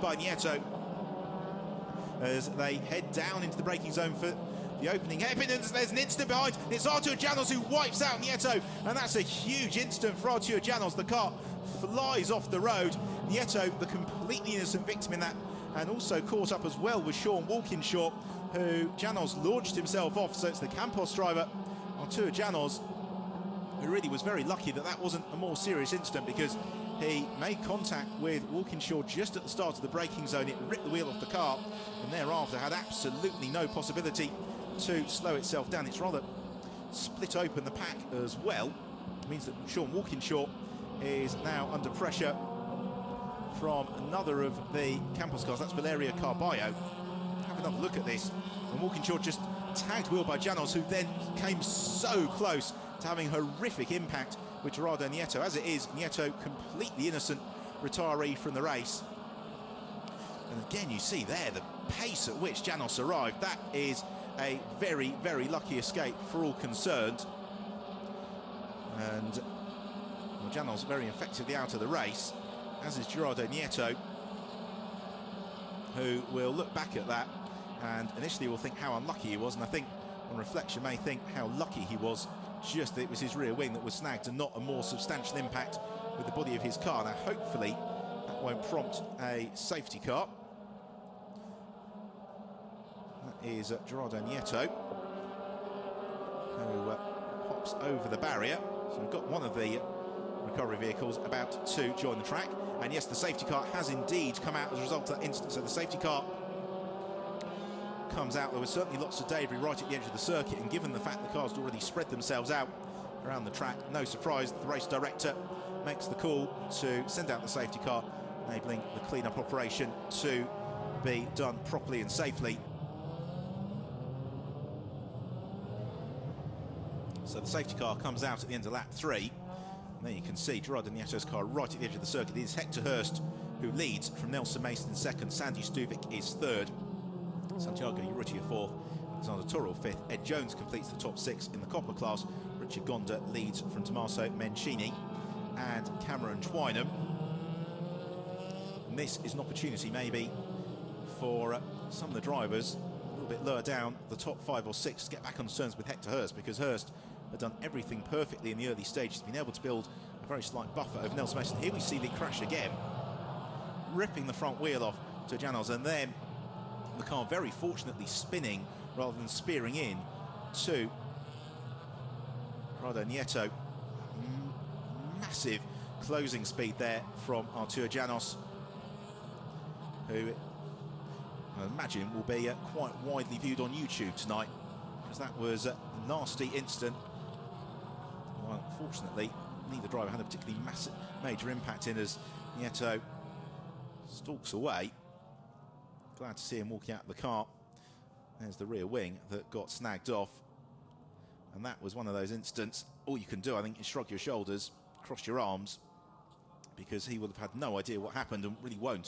by Nieto as they head down into the braking zone for the opening hairpin, and there's an instant behind. It's Artur Janosz who wipes out Nieto, and that's a huge instant for Artur Janosz. The car flies off the road. Nieto, the completely innocent victim in that, and also caught up as well with Sean Walkinshaw, who Janosz launched himself off. So it's the Campos driver, Artur Janosz, who really was very lucky that that wasn't a more serious incident, because he made contact with Walkinshaw just at the start of the braking zone. It ripped the wheel off the car, and thereafter had absolutely no possibility to slow itself down. It's rather split open the pack as well. It means that Sean Walkinshaw is now under pressure from another of the Campos cars. That's Valerio Carballo. Have another look at this. And Walkinshaw just tagged wheel by Janosz, who then came so close to having horrific impact with Gerardo Nieto. As it is, Nieto, completely innocent retiree from the race. And again, you see there the pace at which Janosz arrived. That is a very, very lucky escape for all concerned. And well, Janosz very effectively out of the race, as is Gerardo Nieto, who will look back at that and initially will think how unlucky he was, and I think on reflection may think how lucky he was just that it was his rear wing that was snagged and not a more substantial impact with the body of his car. Now hopefully that won't prompt a safety car. That is Gerardo Nieto, who hops over the barrier. So we've got one of the recovery vehicles about to join the track, and yes, the safety car has indeed come out as a result of that incident. So the safety car comes out. There was certainly lots of debris right at the edge of the circuit, and given the fact the cars had already spread themselves out around the track, no surprise the race director makes the call to send out the safety car, enabling the clean-up operation to be done properly and safely. So the safety car comes out at the end of lap 3. And there you can see Gerardo Nieto's car right at the edge of the circuit. It is Hector Hurst who leads from Nelson Mason in second. Sandy Stuvik is third. Santiago Urrutia fourth. Alexander Toro fifth. Ed Jones completes the top 6 in the Copper class. Richard Gonda leads from Tommaso Mencini and Cameron Twynham. And this is an opportunity maybe for some of the drivers a little bit lower down, the top 5 or 6, to get back on terms with Hector Hurst, because Hurst had done everything perfectly in the early stages, been able to build a very slight buffer over Nelson Mason. Here we see the crash again, ripping the front wheel off to Janosz, and then the car very fortunately spinning rather than spearing in to Gerardo Nieto. Massive closing speed there from Artur Janosz, who I imagine will be quite widely viewed on YouTube tonight, because that was a nasty incident. Well, unfortunately, neither driver had a particularly major impact in, as Nieto stalks away. Glad to see him walking out of the car. There's the rear wing that got snagged off. And that was one of those incidents. All you can do, I think, is shrug your shoulders, cross your arms, because he would have had no idea what happened and really won't